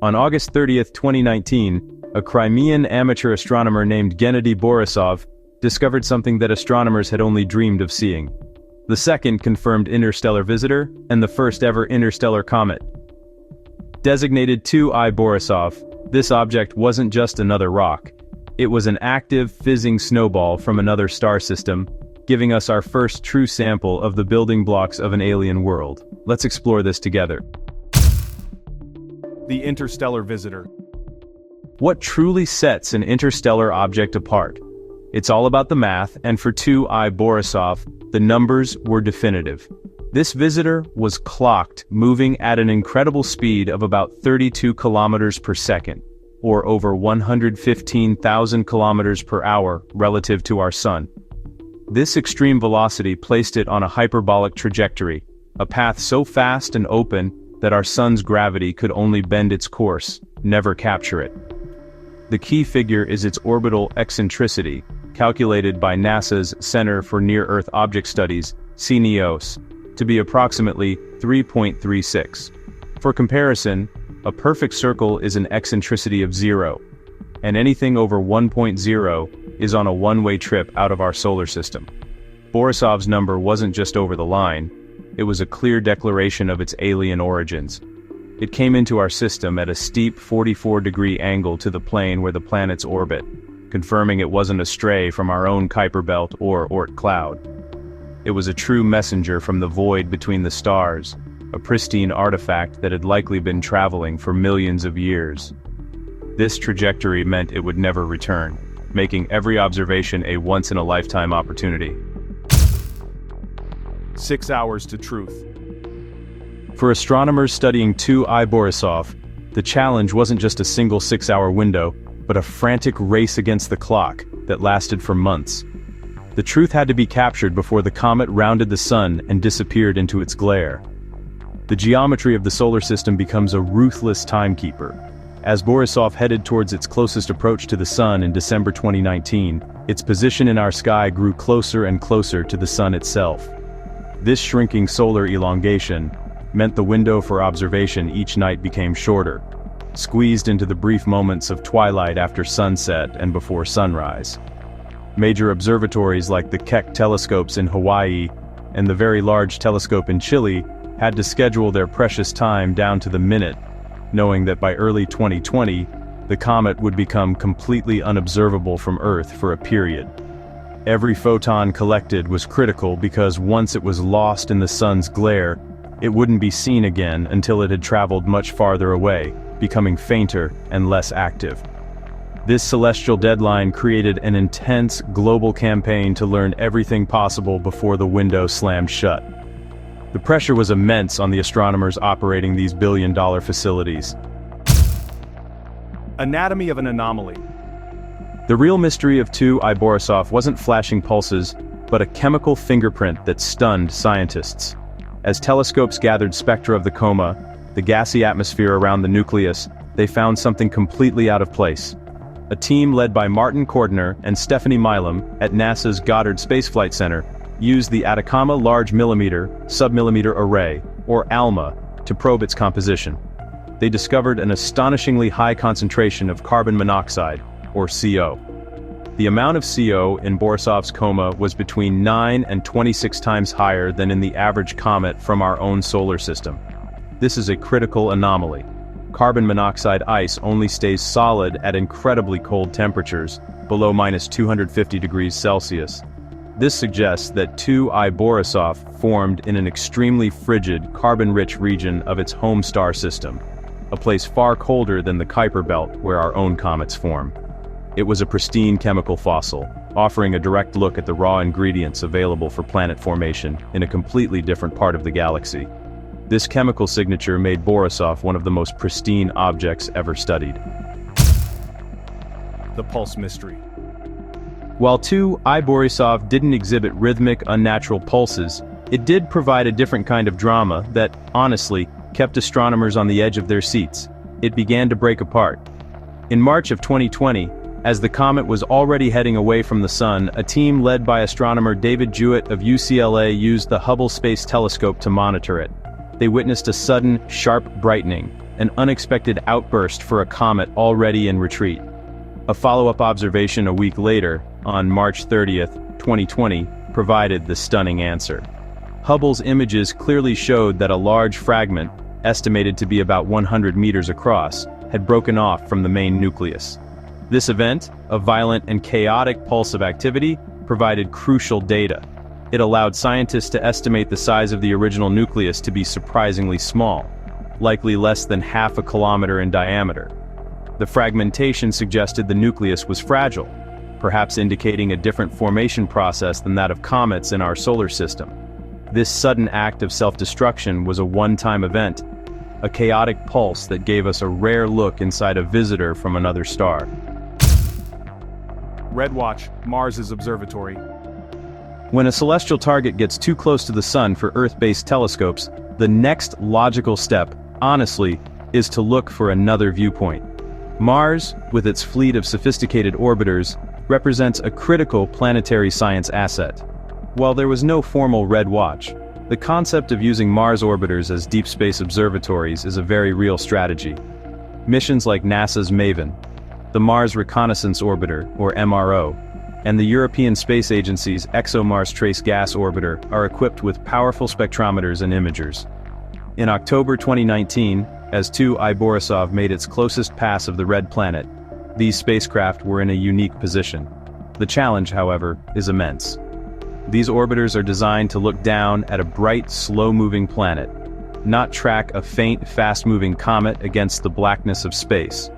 On August 30, 2019, a Crimean amateur astronomer named Gennadiy Borisov discovered something that astronomers had only dreamed of seeing. The second confirmed interstellar visitor, and the first ever interstellar comet. Designated 2I Borisov, this object wasn't just another rock. It was an active, fizzing snowball from another star system, giving us our first true sample of the building blocks of an alien world. Let's explore this together. The interstellar visitor. What truly sets an interstellar object apart? It's all about the math, and for 2I Borisov, the numbers were definitive. This visitor was clocked moving at an incredible speed of about 32 kilometers per second, or over 115,000 kilometers per hour relative to our Sun. This extreme velocity placed it on a hyperbolic trajectory, a path so fast and open that our Sun's gravity could only bend its course, never capture it. The key figure is its orbital eccentricity, calculated by NASA's Center for Near-Earth Object Studies, CNEOS, to be approximately 3.36. For comparison, a perfect circle is an eccentricity of 0, and anything over 1.0 is on a one-way trip out of our solar system. Borisov's number wasn't just over the line, it was a clear declaration of its alien origins. It came into our system at a steep 44-degree angle to the plane where the planets orbit, confirming it wasn't a stray from our own Kuiper Belt or Oort cloud. It was a true messenger from the void between the stars, a pristine artifact that had likely been traveling for millions of years. This trajectory meant it would never return, making every observation a once-in-a-lifetime opportunity. 6 hours to truth. For astronomers studying 2I Borisov, the challenge wasn't just a single 6-hour window, but a frantic race against the clock that lasted for months. The truth had to be captured before the comet rounded the Sun and disappeared into its glare. The geometry of the solar system becomes a ruthless timekeeper. As Borisov headed towards its closest approach to the Sun in December 2019, its position in our sky grew closer and closer to the Sun itself. This shrinking solar elongation meant the window for observation each night became shorter, squeezed into the brief moments of twilight after sunset and before sunrise. Major observatories like the Keck telescopes in Hawaii and the Very Large Telescope in Chile had to schedule their precious time down to the minute, knowing that by early 2020, the comet would become completely unobservable from Earth for a period. Every photon collected was critical because once it was lost in the Sun's glare, it wouldn't be seen again until it had traveled much farther away, becoming fainter and less active. This celestial deadline created an intense global campaign to learn everything possible before the window slammed shut. The pressure was immense on the astronomers operating these billion-dollar facilities. Anatomy of an anomaly. The real mystery of 2I Borisov wasn't flashing pulses, but a chemical fingerprint that stunned scientists. As telescopes gathered spectra of the coma, the gassy atmosphere around the nucleus, they found something completely out of place. A team led by Martin Cordner and Stephanie Milam at NASA's Goddard Space Flight Center used the Atacama Large Millimeter Submillimeter Array, or ALMA, to probe its composition. They discovered an astonishingly high concentration of carbon monoxide, or CO. The amount of CO in Borisov's coma was between 9 and 26 times higher than in the average comet from our own solar system. This is a critical anomaly. Carbon monoxide ice only stays solid at incredibly cold temperatures, below -250 degrees Celsius. This suggests that 2I Borisov formed in an extremely frigid, carbon-rich region of its home star system, a place far colder than the Kuiper Belt where our own comets form. It was a pristine chemical fossil, offering a direct look at the raw ingredients available for planet formation in a completely different part of the galaxy. This chemical signature made Borisov one of the most pristine objects ever studied. The pulse mystery. While 2I Borisov didn't exhibit rhythmic, unnatural pulses, it did provide a different kind of drama that, honestly, kept astronomers on the edge of their seats. It began to break apart. In March of 2020, as the comet was already heading away from the Sun, a team led by astronomer David Jewett of UCLA used the Hubble Space Telescope to monitor it. They witnessed a sudden, sharp brightening, an unexpected outburst for a comet already in retreat. A follow-up observation a week later, on March 30th, 2020, provided the stunning answer. Hubble's images clearly showed that a large fragment, estimated to be about 100 meters across, had broken off from the main nucleus. This event, a violent and chaotic pulse of activity, provided crucial data. It allowed scientists to estimate the size of the original nucleus to be surprisingly small, likely less than half a kilometer in diameter. The fragmentation suggested the nucleus was fragile, perhaps indicating a different formation process than that of comets in our solar system. This sudden act of self-destruction was a one-time event, a chaotic pulse that gave us a rare look inside a visitor from another star. Red Watch, Mars's observatory. When a celestial target gets too close to the Sun for Earth-based telescopes, the next logical step, honestly, is to look for another viewpoint. Mars, with its fleet of sophisticated orbiters, represents a critical planetary science asset. While there was no formal Red Watch, the concept of using Mars orbiters as deep space observatories is a very real strategy. Missions like NASA's MAVEN, the Mars Reconnaissance Orbiter, or MRO, and the European Space Agency's ExoMars Trace Gas Orbiter are equipped with powerful spectrometers and imagers. In October 2019, as 2I Borisov made its closest pass of the Red Planet, these spacecraft were in a unique position. The challenge, however, is immense. These orbiters are designed to look down at a bright, slow-moving planet, not track a faint, fast-moving comet against the blackness of space.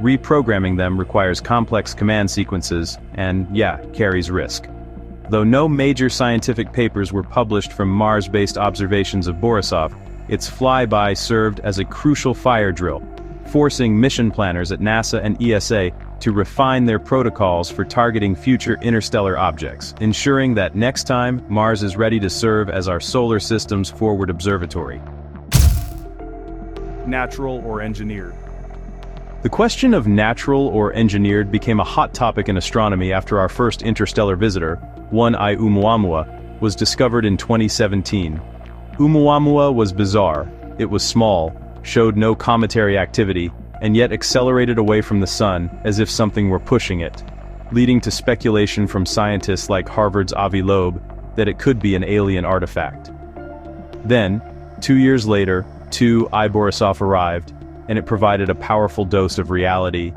Reprogramming them requires complex command sequences and, carries risk. Though no major scientific papers were published from Mars-based observations of Borisov, its flyby served as a crucial fire drill, forcing mission planners at NASA and ESA to refine their protocols for targeting future interstellar objects, ensuring that next time, Mars is ready to serve as our solar system's forward observatory. Natural or engineered. The question of natural or engineered became a hot topic in astronomy after our first interstellar visitor, 1I Oumuamua, was discovered in 2017. Oumuamua was bizarre. It was small, showed no cometary activity, and yet accelerated away from the Sun as if something were pushing it, leading to speculation from scientists like Harvard's Avi Loeb that it could be an alien artifact. Then, 2 years later, 2I Borisov arrived, and it provided a powerful dose of reality.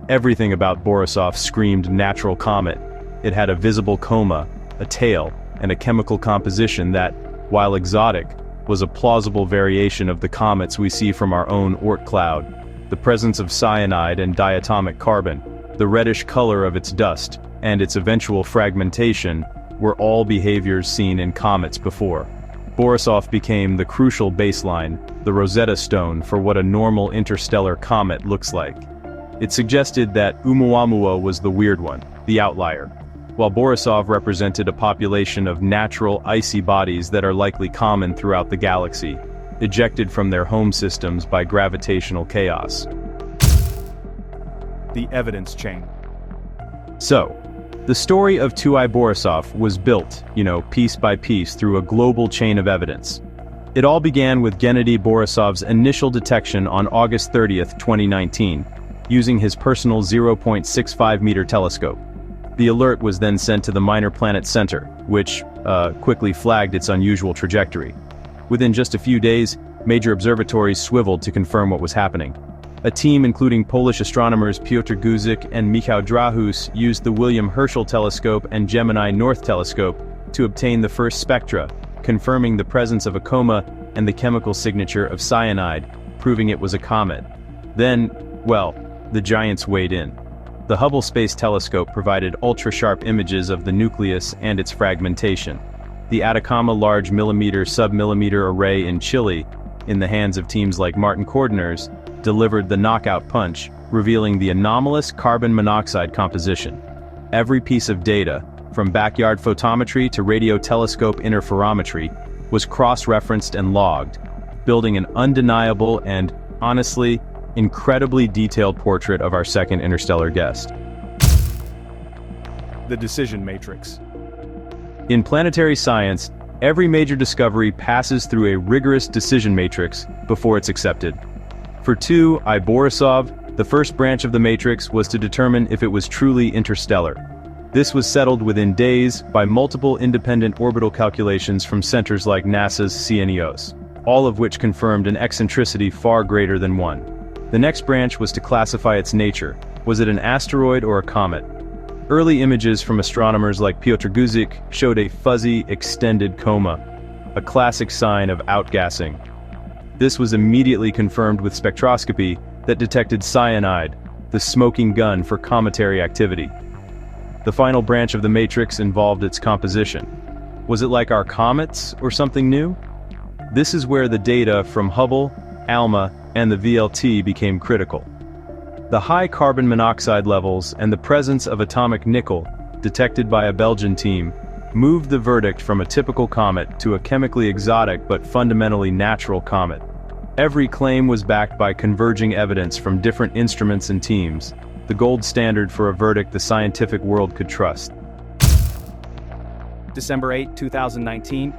Everything about Borisov screamed natural comet. It had a visible coma, a tail, and a chemical composition that, while exotic, was a plausible variation of the comets we see from our own Oort cloud. The presence of cyanide and diatomic carbon, the reddish color of its dust, and its eventual fragmentation were all behaviors seen in comets before. Borisov became the crucial baseline, the Rosetta Stone for what a normal interstellar comet looks like. It suggested that Oumuamua was the weird one, the outlier, while Borisov represented a population of natural icy bodies that are likely common throughout the galaxy, ejected from their home systems by gravitational chaos. The evidence chain. So, the story of 2I Borisov was built, piece by piece through a global chain of evidence. It all began with Gennadiy Borisov's initial detection on August 30th, 2019, using his personal 0.65-meter telescope. The alert was then sent to the Minor Planet Center, which quickly flagged its unusual trajectory. Within just a few days, major observatories swiveled to confirm what was happening. A team including Polish astronomers Piotr Guzik and Michał Drahus used the William Herschel Telescope and Gemini North Telescope to obtain the first spectra, confirming the presence of a coma and the chemical signature of cyanide, proving it was a comet. Then, the giants weighed in. The Hubble Space Telescope provided ultra-sharp images of the nucleus and its fragmentation. The Atacama Large Millimeter-Submillimeter Array in Chile, in the hands of teams like Martin Cordner's, delivered the knockout punch, revealing the anomalous carbon monoxide composition. Every piece of data, from backyard photometry to radio telescope interferometry, was cross-referenced and logged, building an undeniable and, honestly, incredibly detailed portrait of our second interstellar guest. The decision matrix. In planetary science, every major discovery passes through a rigorous decision matrix before it's accepted. For 2I Borisov, the first branch of the matrix was to determine if it was truly interstellar. This was settled within days by multiple independent orbital calculations from centers like NASA's CNEOS, all of which confirmed an eccentricity far greater than 1. The next branch was to classify its nature. Was it an asteroid or a comet? Early images from astronomers like Piotr Guzik showed a fuzzy, extended coma, a classic sign of outgassing. This was immediately confirmed with spectroscopy that detected cyanide, the smoking gun for cometary activity. The final branch of the matrix involved its composition. Was it like our comets or something new? This is where the data from Hubble, ALMA, and the VLT became critical. The high carbon monoxide levels and the presence of atomic nickel, detected by a Belgian team, moved the verdict from a typical comet to a chemically exotic but fundamentally natural comet. Every claim was backed by converging evidence from different instruments and teams, the gold standard for a verdict the scientific world could trust. December 8, 2019.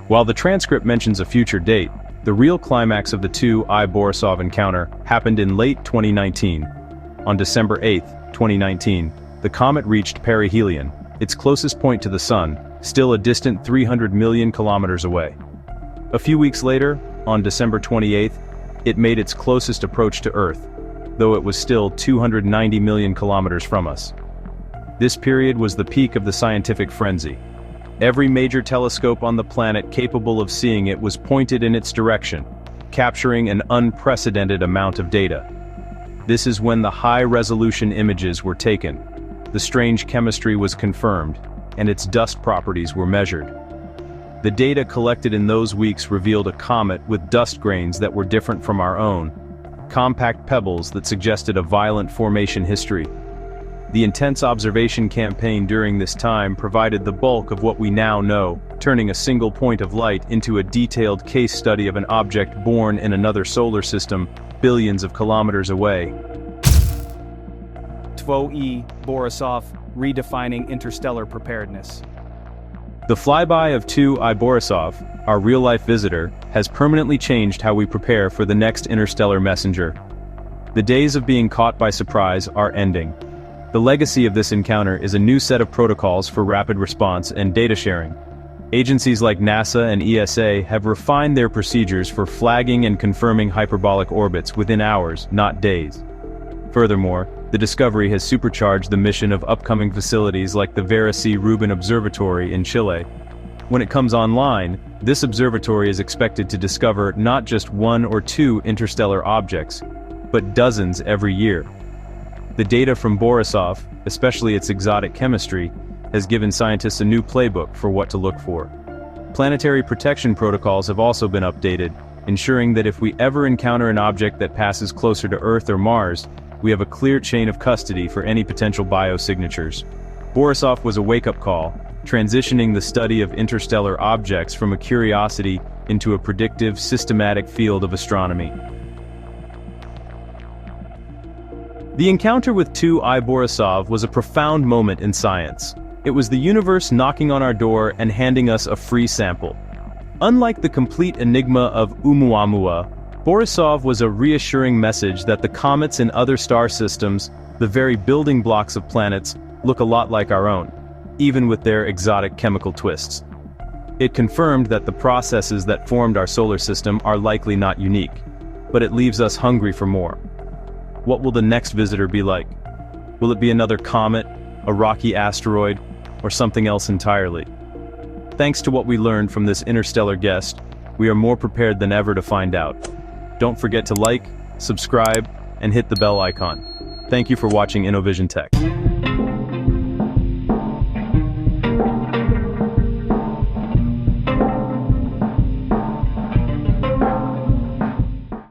While the transcript mentions a future date, the real climax of the 2I Borisov encounter happened in late 2019. On December 8, 2019, the comet reached perihelion, its closest point to the Sun, still a distant 300 million kilometers away. A few weeks later, on December 28, it made its closest approach to Earth, though it was still 290 million kilometers from us. This period was the peak of the scientific frenzy. Every major telescope on the planet capable of seeing it was pointed in its direction, capturing an unprecedented amount of data. This is when the high-resolution images were taken, the strange chemistry was confirmed, and its dust properties were measured. The data collected in those weeks revealed a comet with dust grains that were different from our own, compact pebbles that suggested a violent formation history. The intense observation campaign during this time provided the bulk of what we now know, turning a single point of light into a detailed case study of an object born in another solar system, billions of kilometers away. 2I Borisov, redefining interstellar preparedness. The flyby of 2I Borisov, our real-life visitor, has permanently changed how we prepare for the next interstellar messenger. The days of being caught by surprise are ending. The legacy of this encounter is a new set of protocols for rapid response and data sharing. Agencies like NASA and ESA have refined their procedures for flagging and confirming hyperbolic orbits within hours, not days. Furthermore, the discovery has supercharged the mission of upcoming facilities like the Vera C. Rubin Observatory in Chile. When it comes online, this observatory is expected to discover not just 1 or 2 interstellar objects, but dozens every year. The data from Borisov, especially its exotic chemistry, has given scientists a new playbook for what to look for. Planetary protection protocols have also been updated, ensuring that if we ever encounter an object that passes closer to Earth or Mars, we have a clear chain of custody for any potential biosignatures. Borisov was a wake-up call, transitioning the study of interstellar objects from a curiosity into a predictive, systematic field of astronomy. The encounter with 2I Borisov was a profound moment in science. It was the universe knocking on our door and handing us a free sample. Unlike the complete enigma of Oumuamua, Borisov was a reassuring message that the comets in other star systems, the very building blocks of planets, look a lot like our own, even with their exotic chemical twists. It confirmed that the processes that formed our solar system are likely not unique, but it leaves us hungry for more. What will the next visitor be like? Will it be another comet, a rocky asteroid, or something else entirely? Thanks to what we learned from this interstellar guest, we are more prepared than ever to find out. Don't forget to like, subscribe, and hit the bell icon. Thank you for watching InnoVision Tech.